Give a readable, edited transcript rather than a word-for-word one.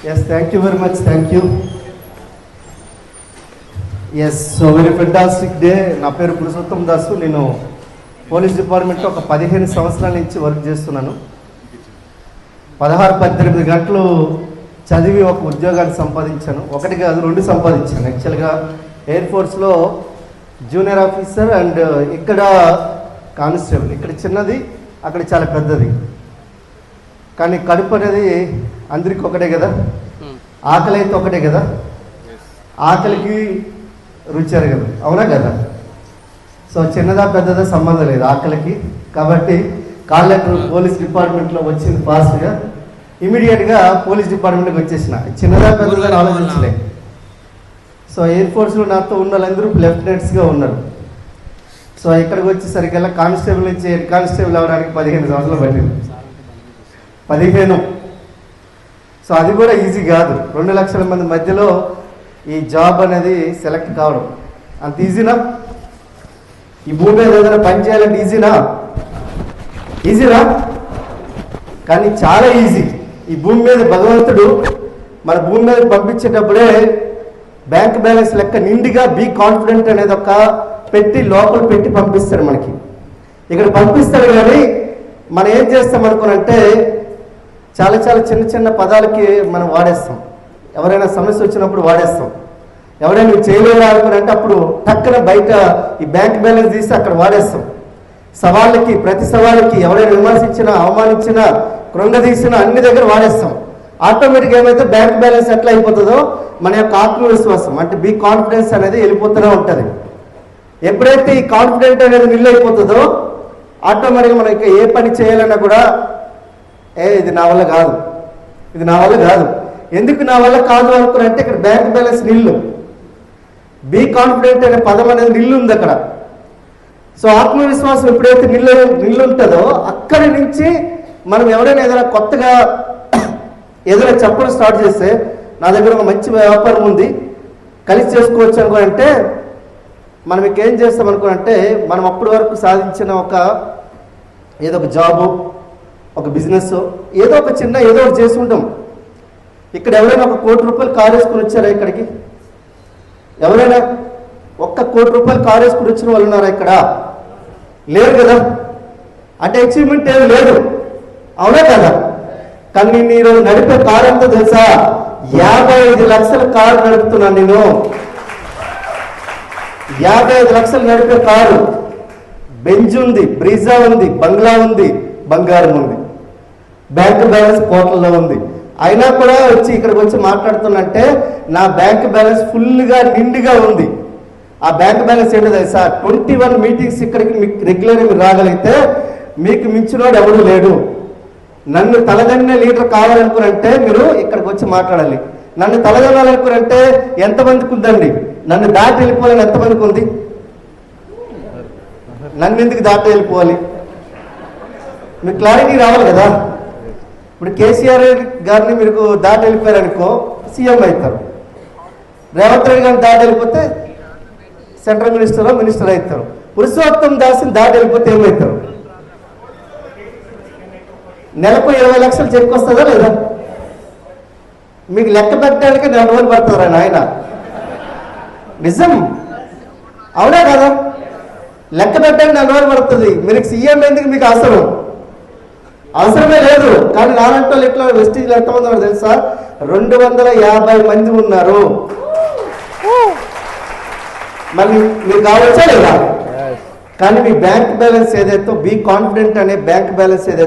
Yes, thank you very much. Thank you. Yes, so very fantastic day. నా పేరు పురుషోత్తం దాసు. నేను police డిపార్ట్మెంట్లో ఒక 15 సంవత్సరాల నుంచి వర్క్ చేస్తున్నాను. 16-18 గంటలు చదివి ఒక ఉద్యోగాన్ని సంపాదించాను. ఒకటి కాదు, 2 సంపాదించాను. యాక్చువల్గా ఎయిర్ ఫోర్స్లో జూనియర్ ఆఫీసర్ అండ్ ఇక్కడ కానిస్టేబుల్. ఇక్కడ చిన్నది, అక్కడ చాలా పెద్దది. కానీ కడుపు అనేది అందరికి ఒకటే కదా, ఆకలి అయితే ఒకటే కదా, ఆకలికి రుచారు కదా, అవునా కదా? సో చిన్నదా పెద్దదా సంబంధం లేదు ఆకలికి. కాబట్టి కాళ్ళకు పోలీస్ డిపార్ట్మెంట్లో వచ్చింది ఫాస్ట్గా, ఇమీడియట్గా పోలీస్ డిపార్ట్మెంట్కి వచ్చేసిన. చిన్నదా పెద్దదా ఆలోచించలే. సో ఎయిర్ ఫోర్స్లో నాతో ఉన్న వాళ్ళందరూ లెఫ్టినెంట్స్గా ఉన్నారు. సో ఇక్కడికి వచ్చేసరికల్లా కానిస్టేబుల్ నుంచి హెడ్ కానిస్టేబుల్ అవ్వడానికి 15 సంవత్సరాలు పట్టింది. 15. సో అది కూడా ఈజీ కాదు. 2 లక్షల మంది మధ్యలో ఈ జాబ్ అనేది సెలెక్ట్ కావడం అంత ఈజీనా? ఈ భూమి మీద ఏదైనా పని చేయాలంటే ఈజీనా? కానీ చాలా ఈజీ. ఈ భూమి మీద భగవంతుడు మన భూమి మీద పంపించేటప్పుడే బ్యాంక్ బ్యాలెన్స్ లెక్క నిండిగా బీ కాన్ఫిడెంట్ అనేది ఒక పెట్టి లోపల పెట్టి పంపిస్తాడు మనకి. ఇక్కడ పంపిస్తాడు. కానీ మనం ఏం చేస్తాం అనుకోనంటే చాలా చాలా చిన్న చిన్న పదాలకి మనం వాడేస్తాం. ఎవరైనా సమస్య వచ్చినప్పుడు వాడేస్తాం. ఎవరైనా నువ్వు చేయలేదా అనుకునంటే అప్పుడు టక్కన బయట ఈ బ్యాంక్ బ్యాలెన్స్ తీసి అక్కడ వాడేస్తాం. సవాళ్ళకి, ప్రతి సవాళ్ళకి ఎవరైనా విమర్శించినా, అవమానించినా, కృంగదీసినా అన్ని దగ్గర వాడేస్తాం. ఆటోమేటిక్గా ఏమైతే బ్యాంక్ బ్యాలెన్స్ ఎట్లా అయిపోతుందో మన యొక్క ఆత్మవిశ్వాసం అంటే బీ కాన్ఫిడెన్స్ అనేది వెళ్ళిపోతూనే ఉంటుంది. ఎప్పుడైతే ఈ కాన్ఫిడెంట్ అనేది నిల్లు అయిపోతుందో ఆటోమేటిక్గా మనకి ఏ పని చేయాలన్నా కూడా ఇది నా వల్ల కాదు, ఇది నా వల్ల కాదు. ఎందుకు నా వల్ల కాదు అనుకున్నంటే ఇక్కడ బ్యాంక్ బ్యాలెన్స్ నిల్లు. బీ కాన్ఫిడెంట్ అనే పదం అనేది నిల్లు ఉంది అక్కడ. సో ఆత్మవిశ్వాసం ఎప్పుడైతే నిల్లు ఉంటుందో అక్కడి నుంచి మనం ఎవరైనా ఏదైనా కొత్తగా ఏదైనా చెప్పడం స్టార్ట్ చేస్తే, నా దగ్గర ఒక మంచి వ్యాపారం ఉంది కలిసి చేసుకోవచ్చు అనుకోనంటే మనం ఇంకేం చేస్తాం అనుకోనంటే మనం అప్పటి వరకు సాధించిన ఏదో ఒక జాబు, ఒక బిజినెస్, ఏదో ఒక చిన్న ఏదో ఒకటి చేసి ఉంటాం. ఇక్కడ ఎవరైనా ₹1 కోటి కారు వేసుకుని వచ్చారా? ఇక్కడికి ఎవరైనా ₹1 కోటి కారు వేసుకుని వచ్చిన వాళ్ళు ఉన్నారా? ఇక్కడ లేరు కదా. అంటే అచీవ్మెంట్ ఏమి లేదు, అవునా కదా? కానీ నేను ఈరోజు నడిపే కారు ఎంతో తెలుసా? 55 లక్షల కారు నడుపుతున్నాను నేను. 55 లక్షలు నడిపే కారు. బెంజ్ ఉంది, బ్రీజా ఉంది, బంగ్లా ఉంది, బంగారం ఉంది, బ్యాంక్ బ్యాలెన్స్ కోట్లలో ఉంది. అయినా కూడా వచ్చి ఇక్కడికి వచ్చి మాట్లాడుతున్నంటే నా బ్యాంక్ బ్యాలెన్స్ ఫుల్గా నిండుగా ఉంది. ఆ బ్యాంక్ బ్యాలెన్స్ ఏంటో తెలుసా? 21 మీటింగ్స్ ఇక్కడికి మీకు రెగ్యులర్గా మీరు రాగలిగితే మీకు మించినోడు ఎవడు లేడు. నన్ను తలదన్నే లీడర్ కావాలనుకునంటే మీరు ఇక్కడికి వచ్చి మాట్లాడాలి. నన్ను తలదనాలనుకునంటే ఎంతమందికి ఉందండి? నన్ను దాటి వెళ్ళిపోవాలని ఎంతమందికి ఉంది? నన్ను ఎందుకు దాటి వెళ్ళిపోవాలి? మీకు క్లారిటీ రావాలి కదా. ఇప్పుడు కేసీఆర్ గారిని మీరు దాటి వెళ్ళిపోయారనుకో సీఎం అవుతారు. రేవంత్ రెడ్డి గారిని దాటి వెళ్ళిపోతే సెంట్రల్ మినిస్టర్ అవుతారు. పురుషోత్తం దాస్ని దాటి వెళ్ళిపోతే ఏమవుతారు? నెలకు 20 లక్షలు చెక్ వస్తుందా లేదా? మీకు లెక్క పెట్టడానికి 4 రోజులు పడుతుందా నాయన? నిజం, అవునా కదా? లెక్క పెట్టడానికి 4 రోజులు పడుతుంది. మీరు సీఎం ఎందుకు? మీకు అవసరమే లేదు. కానీ నాలంటి వాళ్ళు ఎట్లా వెస్టీజ్లో ఎంతమంది ఉన్నారు తెలుసా? 250 మంది ఉన్నారు. మరి మీరు కావచ్చా లేదా? కానీ మీ బ్యాంక్ బ్యాలెన్స్ ఏదైతే బీ కాన్ఫిడెంట్ అనే బ్యాంక్ బ్యాలెన్స్ ఏదైతే